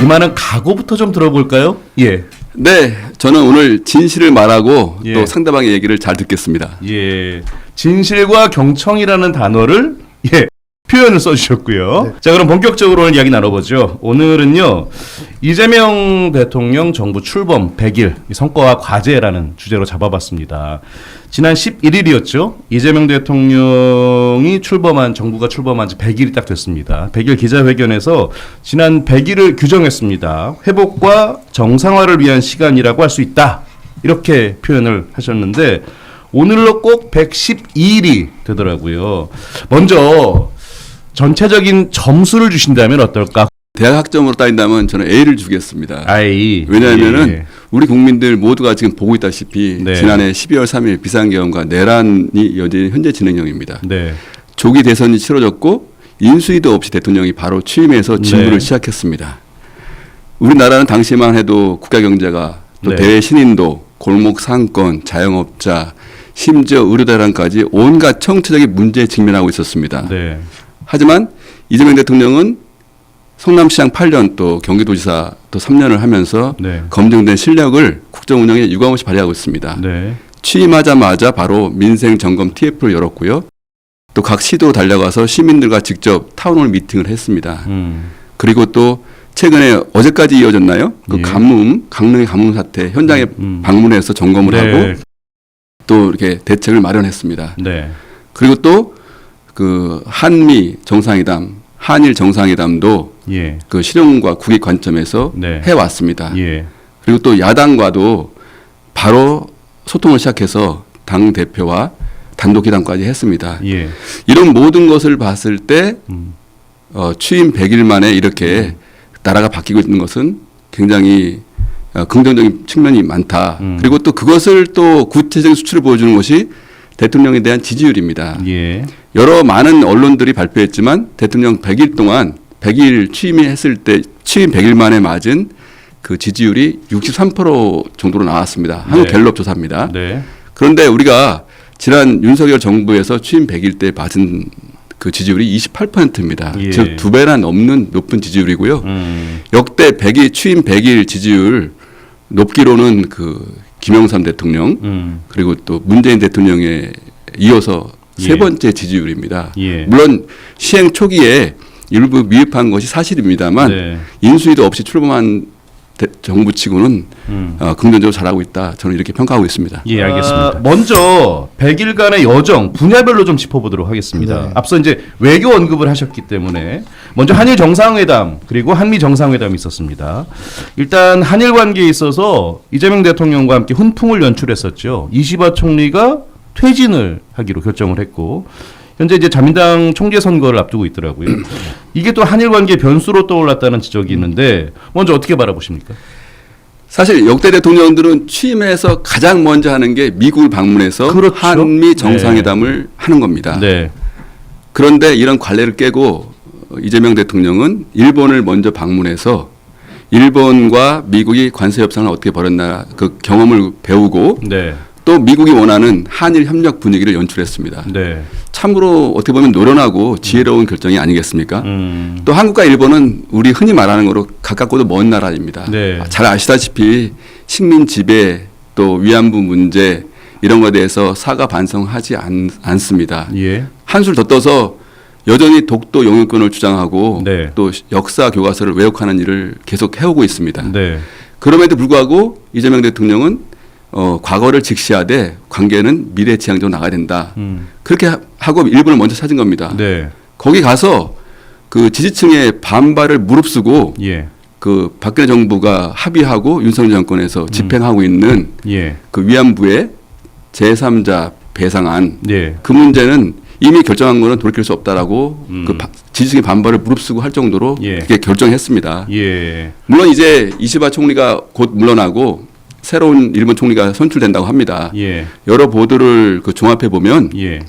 임하는 각오부터 좀 들어볼까요? 예. 네, 저는 오늘 진실을 말하고 예. 또 상대방의 얘기를 잘 듣겠습니다. 예. 진실과 경청이라는 단어를 표현을 써주셨고요. 네. 자, 그럼 본격적으로 오늘 이야기 나눠보죠. 오늘은요, 이재명 대통령 정부 출범 100일 성과와 과제라는 주제로 잡아봤습니다. 지난 11일이었죠. 이재명 대통령이 정부가 출범한 지 100일이 딱 됐습니다. 100일 기자회견에서 지난 100일을 규정했습니다. 회복과 정상화를 위한 시간이라고 할 수 있다. 이렇게 표현을 하셨는데, 오늘로 꼭 112일이 되더라고요. 먼저 전체적인 점수를 주신다면 어떨까? 대학 학점으로 따진다면 저는 A를 주겠습니다. 아이. 왜냐하면은 우리 국민들 모두가 지금 보고 있다시피 네. 지난해 12월 3일 비상계엄과 내란이 이어진 현재 진행형입니다. 네. 조기 대선이 치러졌고 인수위도 없이 대통령이 바로 취임해서 진구를 네. 시작했습니다. 우리나라는 당시만 해도 국가 경제가 또 네. 대신인도, 골목 상권, 자영업자, 심지어 의료대란까지 온갖 청체적인 문제에 직면하고 있었습니다. 네. 하지만 이재명 대통령은 성남시장 8년 또 경기도지사 또 3년을 하면서 네. 검증된 실력을 국정 운영에 유감없이 발휘하고 있습니다. 네. 취임하자마자 바로 민생 점검 TF를 열었고요. 또 각 시도로 달려가서 시민들과 직접 타운홀 미팅을 했습니다. 그리고 또 최근에 어제까지 이어졌나요? 그 예. 강릉의 가뭄 사태 현장에 방문해서 점검을 네. 하고 또 이렇게 대책을 마련했습니다. 네. 그리고 또 그 한미 정상회담, 한일 정상회담도 예. 그 실용과 국익 관점에서 네. 해왔습니다. 예. 그리고 또 야당과도 바로 소통을 시작해서 당 대표와 단독 회담까지 했습니다. 예. 이런 모든 것을 봤을 때 취임 100일 만에 이렇게 나라가 바뀌고 있는 것은 굉장히 긍정적인 측면이 많다. 그리고 또 그것을 또 구체적인 수치를 보여주는 것이 대통령에 대한 지지율입니다. 예. 여러 많은 언론들이 발표했지만 대통령 100일 동안 100일 취임했을 때 취임 100일 만에 맞은 그 지지율이 63% 정도로 나왔습니다. 한국 네. 갤럽 조사입니다. 네. 그런데 우리가 지난 윤석열 정부에서 취임 100일 때 받은 그 지지율이 28%입니다. 예. 즉 2배나 넘는 높은 지지율이고요. 역대 100일 취임 100일 지지율 높기로는 그 김영삼 대통령 그리고 또 문재인 대통령에 이어서 세 예. 번째 지지율입니다. 예. 물론 시행 초기에 일부 미흡한 것이 사실입니다만 네. 인수위도 없이 출범한 정부치고는 긍정적으로 잘하고 있다. 저는 이렇게 평가하고 있습니다. 예, 알겠습니다. 먼저 100일간의 여정 분야별로 좀 짚어보도록 하겠습니다. 네. 앞서 이제 외교 언급을 하셨기 때문에 먼저 한일 정상회담 그리고 한미 정상회담이 있었습니다. 일단 한일 관계에 있어서 이재명 대통령과 함께 훈풍을 연출했었죠. 이시바 총리가 퇴진을 하기로 결정을 했고 현재 이제 자민당 총재 선거를 앞두고 있더라고요. 이게 또 한일 관계 변수로 떠올랐다는 지적이 있는데 먼저 어떻게 바라보십니까? 사실 역대 대통령들은 취임해서 가장 먼저 하는 게 미국을 방문해서 그렇죠. 한미 정상회담을 하는 겁니다. 네. 그런데 이런 관례를 깨고 이재명 대통령은 일본을 먼저 방문해서 일본과 미국이 관세 협상을 어떻게 벌였나 그 경험을 배우고 네. 또 미국이 원하는 한일 협력 분위기를 연출했습니다. 네. 참으로 어떻게 보면 노련하고 지혜로운 결정이 아니겠습니까? 또 한국과 일본은 우리 흔히 말하는 거로 가깝고도 먼 나라입니다. 네. 잘 아시다시피 식민 지배 또 위안부 문제 이런 것에 대해서 사과 반성하지 않습니다. 예. 한술 더 떠서 여전히 독도 영유권을 주장하고 네. 또 역사 교과서를 왜곡하는 일을 계속 해오고 있습니다. 네. 그럼에도 불구하고 이재명 대통령은 과거를 직시하되 관계는 미래지향적으로 나가야 된다. 그렇게 하고 일본을 먼저 찾은 겁니다. 네. 거기 가서 그 지지층의 반발을 무릅쓰고 예. 그 박근혜 정부가 합의하고 윤석열 정권에서 집행하고 있는 예. 그 위안부의 제3자 배상안 예. 그 문제는 이미 결정한 거는 돌이킬 수 없다라고 그 지지층의 반발을 무릅쓰고 할 정도로 예. 그렇게 결정했습니다. 예. 물론 이제 이시바 총리가 곧 물러나고 새로운 일본 총리가 선출된다고 합니다. 예. 여러 보도를 그 종합해 보면 예.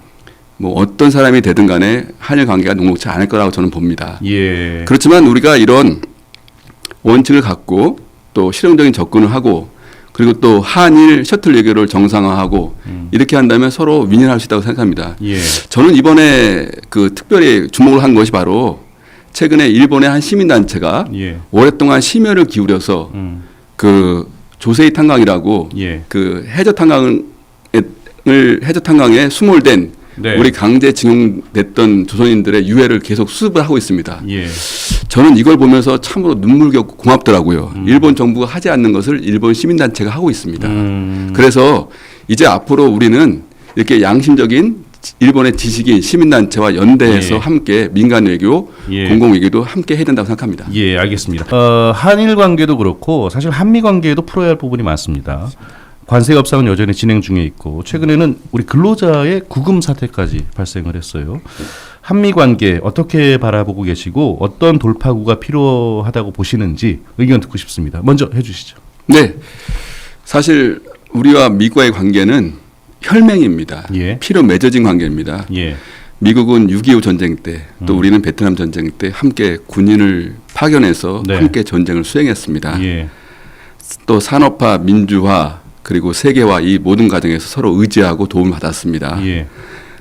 뭐 어떤 사람이 되든 간에 한일 관계가 녹록지 않을 거라고 저는 봅니다. 예. 그렇지만 우리가 이런 원칙을 갖고 또 실용적인 접근을 하고 그리고 또 한일 셔틀 외교를 정상화하고 이렇게 한다면 서로 윈윈할 수 있다고 생각합니다. 예. 저는 이번에 그 특별히 주목을 한 것이 바로 최근에 일본의 한 시민단체가 예. 오랫동안 심혈을 기울여서 그 조세이 탄광이라고 예. 그 해저 탄광에 수몰된 네. 우리 강제징용됐던 조선인들의 유해를 계속 수습을 하고 있습니다. 예. 저는 이걸 보면서 참으로 눈물겹고 고맙더라고요. 일본 정부가 하지 않는 것을 일본 시민단체가 하고 있습니다. 그래서 이제 앞으로 우리는 이렇게 양심적인 일본의 지식인 시민단체와 연대해서 예. 함께 민간 외교, 예. 공공 외교도 함께 해야 된다고 생각합니다. 예, 알겠습니다. 한일 관계도 그렇고 사실 한미 관계에도 풀어야 할 부분이 많습니다. 관세 협상은 여전히 진행 중에 있고 최근에는 우리 근로자의 구금 사태까지 발생을 했어요. 한미 관계 어떻게 바라보고 계시고 어떤 돌파구가 필요하다고 보시는지 의견 듣고 싶습니다. 먼저 해주시죠. 네, 사실 우리와 미국과의 관계는 혈맹입니다. 예. 피로 맺어진 관계입니다. 예. 미국은 6.25 전쟁 때 또 우리는 베트남 전쟁 때 함께 군인을 파견해서 네. 함께 전쟁을 수행했습니다. 예. 또 산업화, 민주화 그리고 세계화 이 모든 과정에서 서로 의지하고 도움을 받았습니다. 예.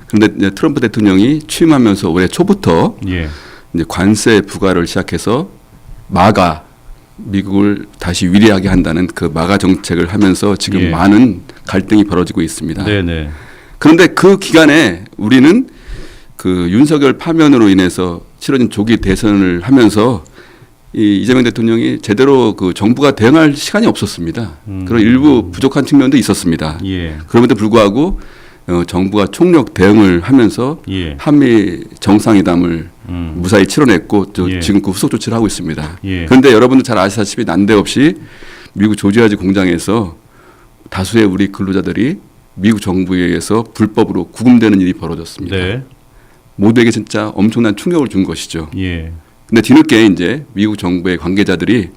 그런데 이제 트럼프 대통령이 취임하면서 올해 초부터 예. 이제 관세 부과를 시작해서 마가 미국을 다시 위리하게 한다는 그 마가 정책을 하면서 지금 예. 많은 갈등이 벌어지고 있습니다. 네네. 그런데 그 기간에 우리는 그 윤석열 파면으로 인해서 치러진 조기 대선을 하면서 이 이재명 대통령이 제대로 그 정부가 대응할 시간이 없었습니다. 그런 일부 부족한 측면도 있었습니다. 예. 그럼에도 불구하고 정부가 총력 대응을 하면서 예. 한미 정상회담을 무사히 치러냈고 예. 지금 그 후속 조치를 하고 있습니다. 예. 그런데 여러분들 잘 아시다시피 난데없이 미국 조지아주 공장에서 다수의 우리 근로자들이 미국 정부에 의해서 불법으로 구금되는 일이 벌어졌습니다. 네. 모두에게 진짜 엄청난 충격을 준 것이죠. 예. 근데 뒤늦게 이제 미국 정부의 관계자들이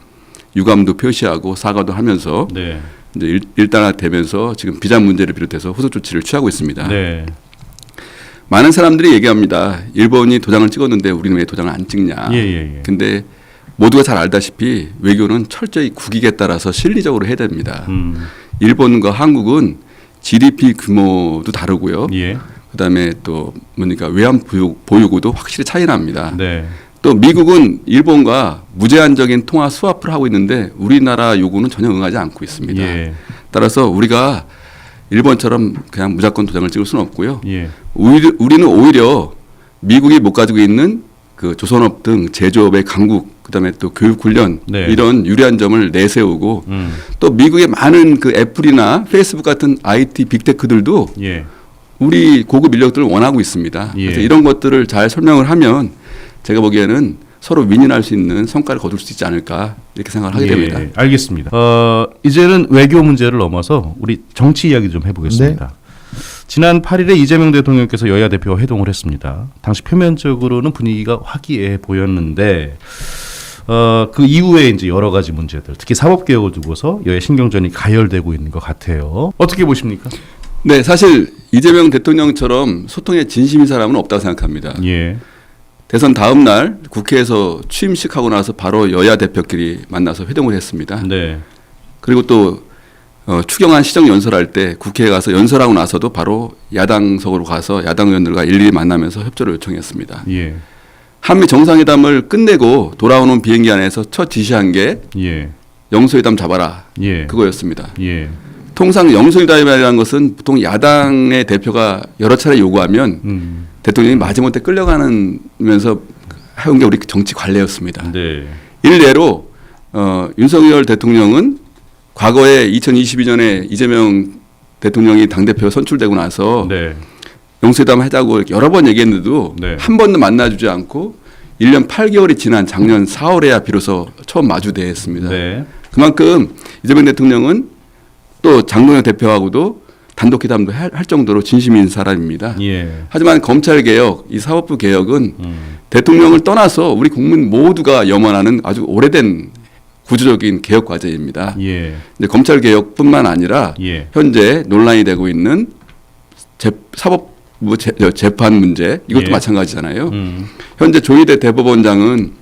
유감도 표시하고 사과도 하면서 네. 이제 일단락되면서 지금 비자 문제를 비롯해서 후속 조치를 취하고 있습니다. 네. 많은 사람들이 얘기합니다. 일본이 도장을 찍었는데 우리는 왜 도장을 안 찍냐. 예. 근데 모두가 잘 알다시피 외교는 철저히 국익에 따라서 실리적으로 해야 됩니다. 일본과 한국은 GDP 규모도 다르고요. 예. 그다음에 또 뭡니까 외환 보유고도 확실히 차이 납니다. 네. 또 미국은 일본과 무제한적인 통화 스와프를 하고 있는데 우리나라 요구는 전혀 응하지 않고 있습니다. 예. 따라서 우리가 일본처럼 그냥 무조건 도장을 찍을 수는 없고요. 예. 우리는 오히려 미국이 못 가지고 있는 그 조선업 등 제조업의 강국, 그다음에 또 교육 훈련 네. 이런 유리한 점을 내세우고 또 미국의 많은 그 애플이나 페이스북 같은 IT 빅테크들도 예. 우리 고급 인력들을 원하고 있습니다. 예. 그래서 이런 것들을 잘 설명을 하면 제가 보기에는 서로 윈윈할 수 있는 성과를 거둘 수 있지 않을까 이렇게 생각을 하게 됩니다. 예, 알겠습니다. 이제는 외교 문제를 넘어서 우리 정치 이야기 좀 해보겠습니다. 네. 지난 8일에 이재명 대통령께서 여야 대표와 회동을 했습니다. 당시 표면적으로는 분위기가 화기애애 보였는데 그 이후에 이제 여러 가지 문제들, 특히 사법개혁을 두고서 여야 신경전이 가열되고 있는 것 같아요. 어떻게 보십니까? 네, 사실 이재명 대통령처럼 소통에 진심인 사람은 없다고 생각합니다. 예. 대선 다음 날 국회에서 취임식하고 나서 바로 여야 대표끼리 만나서 회동을 했습니다. 네. 그리고 또 추경안 시정 연설할 때 국회에 가서 연설하고 나서도 바로 야당석으로 가서 야당 의원들과 일일이 만나면서 협조를 요청했습니다. 예. 한미 정상회담을 끝내고 돌아오는 비행기 안에서 첫 지시한 게 예. 영수회담 잡아라. 예. 그거였습니다. 예. 통상 영수회담이라는 것은 보통 야당의 대표가 여러 차례 요구하면 대통령이 마지못해 끌려가면서 해온 게 우리 정치 관례였습니다. 네. 일례로 윤석열 대통령은 과거에 2022년에 이재명 대통령이 당대표 선출되고 나서 네. 영수회담 하자고 여러 번 얘기했는데도 네. 한 번도 만나주지 않고 1년 8개월이 지난 작년 4월에야 비로소 처음 마주대했습니다. 네. 그만큼 이재명 대통령은 또 장동영 대표하고도 단독 회담도 할 정도로 진심인 사람입니다. 예. 하지만 검찰 개혁, 이 사법부 개혁은 대통령을 떠나서 우리 국민 모두가 염원하는 아주 오래된 구조적인 개혁 과제입니다. 예. 이제 검찰 개혁뿐만 아니라 예. 현재 논란이 되고 있는 사법부 재판 문제 이것도 예. 마찬가지잖아요. 현재 조희대 대법원장은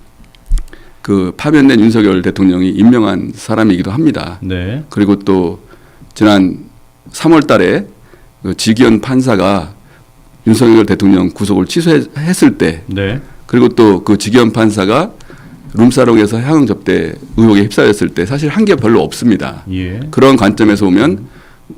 그 파면된 윤석열 대통령이 임명한 사람이기도 합니다. 네. 그리고 또 지난 3월 달에 그 지기현 판사가 윤석열 대통령 구속을 취소했을 때 네. 그리고 또 그 지기현 판사가 룸사롱에서 향응 접대 의혹에 휩싸였을 때 사실 한 게 별로 없습니다. 예. 그런 관점에서 보면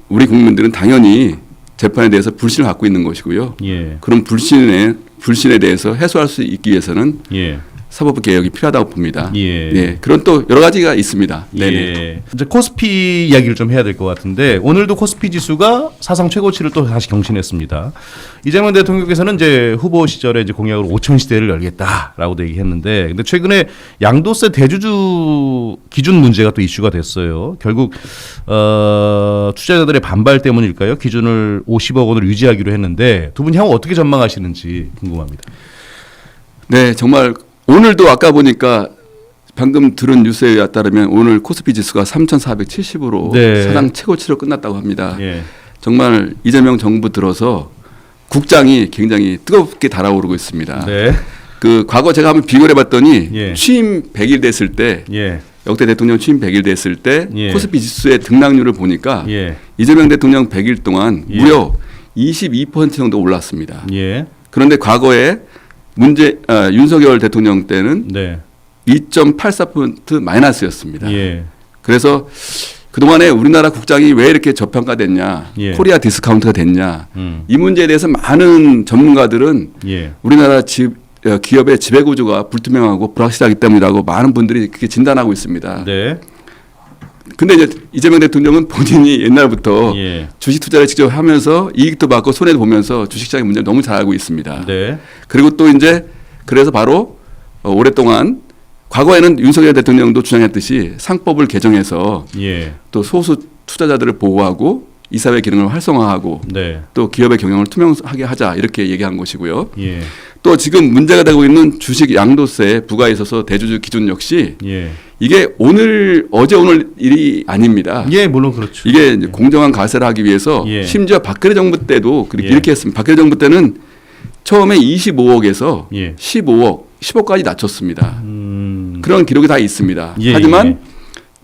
우리 국민들은 당연히 재판에 대해서 불신을 갖고 있는 것이고요. 예. 그런 불신에 대해서 해소할 수 있기 위해서는 예. 사법부 개혁이 필요하다고 봅니다. 예. 네, 그런 또 여러 가지가 있습니다. 네네. 예. 이제 코스피 이야기를 좀 해야 될 것 같은데 오늘도 코스피 지수가 사상 최고치를 또 다시 경신했습니다. 이재명 대통령께서는 이제 후보 시절에 이제 공약으로 5천 시대를 열겠다라고도 얘기했는데 근데 최근에 양도세 대주주 기준 문제가 또 이슈가 됐어요. 결국 투자자들의 반발 때문일까요? 기준을 50억 원으로 유지하기로 했는데 두 분 향후 어떻게 전망하시는지 궁금합니다. 네, 정말 오늘도 아까 보니까 방금 들은 뉴스에 따르면 오늘 코스피 지수가 3,470으로 네. 사상 최고치로 끝났다고 합니다. 예. 정말 이재명 정부 들어서 국장이 굉장히 뜨겁게 달아오르고 있습니다. 네. 그 과거 제가 한번 비교를 해봤더니 예. 취임 100일 됐을 때 예. 역대 대통령 취임 100일 됐을 때 예. 코스피 지수의 등락률을 보니까 예. 이재명 대통령 100일 동안 예. 무려 22% 정도 올랐습니다. 예. 그런데 과거에 윤석열 대통령 때는 네. 2.84% 마이너스였습니다. 예. 그래서 그동안에 우리나라 국장이 왜 이렇게 저평가됐냐, 예. 코리아 디스카운트가 됐냐, 이 문제에 대해서 많은 전문가들은 예. 우리나라 기업의 지배구조가 불투명하고 불확실하기 때문이라고 많은 분들이 그렇게 진단하고 있습니다. 네. 근데 이제 이재명 대통령은 본인이 옛날부터 예. 주식 투자를 직접 하면서 이익도 받고 손해도 보면서 주식시장의 문제를 너무 잘 알고 있습니다. 네. 그리고 또 이제 그래서 바로 오랫동안 과거에는 윤석열 대통령도 주장했듯이 상법을 개정해서 예. 또 소수 투자자들을 보호하고 이사회 기능을 활성화하고 네. 또 기업의 경영을 투명하게 하자 이렇게 얘기한 것이고요. 예. 또 지금 문제가 되고 있는 주식 양도세 부과에 있어서 대주주 기준 역시 예. 이게 어제 오늘 일이 아닙니다. 예, 물론 그렇죠. 이게 이제 공정한 과세를 하기 위해서 예. 심지어 박근혜 정부 때도 예. 이렇게 했습니다. 박근혜 정부 때는 처음에 25억에서 예. 10억까지 낮췄습니다. 그런 기록이 다 있습니다. 예, 하지만 예.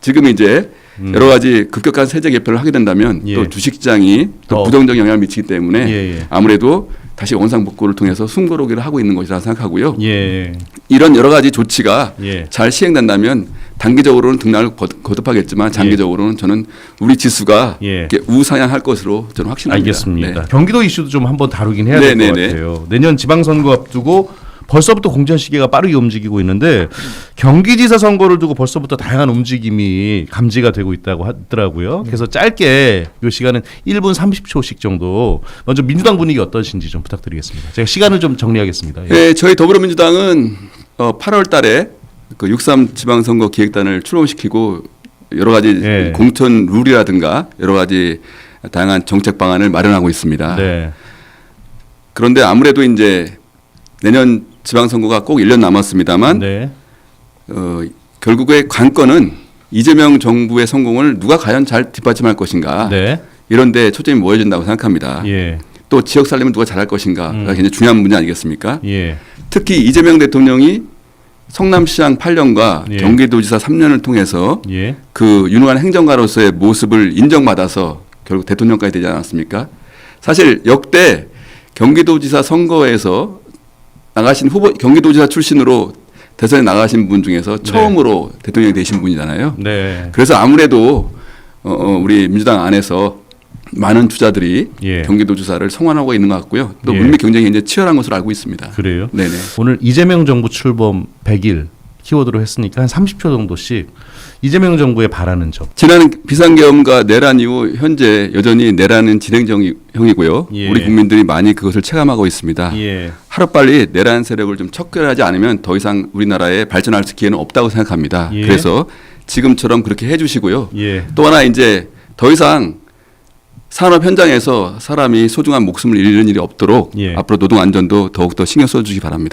지금 이제 여러 가지 급격한 세제 개편을 하게 된다면 예. 또 주식시장이 또 더. 부정적 영향을 미치기 때문에 예, 예. 아무래도 다시 원상복구를 통해서 숨고르기를 하고 있는 것이라 생각하고요. 예. 이런 여러 가지 조치가 예. 잘 시행된다면 단기적으로는 등락을 거듭하겠지만 장기적으로는 저는 우리 지수가 예. 이렇게 우상향할 것으로 저는 확신합니다. 알겠습니다. 네. 경기도 이슈도 좀 한번 다루긴 해야 될 것 네네네. 같아요. 내년 지방선거 앞두고 벌써부터 공천 시기가 빠르게 움직이고 있는데 경기지사 선거를 두고 벌써부터 다양한 움직임이 감지가 되고 있다고 하더라고요. 그래서 짧게 이 시간은 1분 30초씩 정도 먼저 민주당 분위기 어떠신지 좀 부탁드리겠습니다. 제가 시간을 좀 정리하겠습니다. 예. 네, 저희 더불어민주당은 8월 달에 그 6.3 지방선거 기획단을 출범시키고 여러 가지 예. 공천 룰이라든가 여러 가지 다양한 정책 방안을 마련하고 있습니다. 네. 그런데 아무래도 이제 내년 지방선거가 꼭 1년 남았습니다만 네. 결국의 관건은 이재명 정부의 성공을 누가 과연 잘 뒷받침할 것인가 네. 이런 데 초점이 모여진다고 생각합니다. 예. 또 지역 살림은 누가 잘할 것인가가 굉장히 중요한 문제 아니겠습니까? 예. 특히 이재명 대통령이 성남시장 8년과 예. 경기도지사 3년을 통해서 예. 그 유능한 행정가로서의 모습을 인정받아서 결국 대통령까지 되지 않았습니까? 사실 역대 경기도지사 선거에서 나가신 후보 경기도지사 출신으로 대선에 나가신 분 중에서 처음으로 대통령이 되신 분이잖아요. 네. 그래서 아무래도 우리 민주당 안에서 많은 투자들이 예. 경기도지사를 성원하고 있는 것 같고요. 또 예. 물밑 경쟁이 이제 치열한 것으로 알고 있습니다. 그래요? 네네. 오늘 이재명 정부 출범 100일 키워드로 했으니까 한 30초 정도씩 이재명 정부에 바라는 점. 지난 비상계엄과 내란 이후 현재 여전히 내란은 진행형이고요. 예. 우리 국민들이 많이 그것을 체감하고 있습니다. 예. 하루빨리 내란 세력을 좀 척결하지 않으면 더 이상 우리나라에 발전할 기회는 없다고 생각합니다. 예. 그래서 지금처럼 그렇게 해주시고요. 예. 또 하나 이제 더 이상 산업 현장에서 사람이 소중한 목숨을 잃는 일이 없도록 예. 앞으로 노동 안전도 더욱더 신경 써주시기 바랍니다.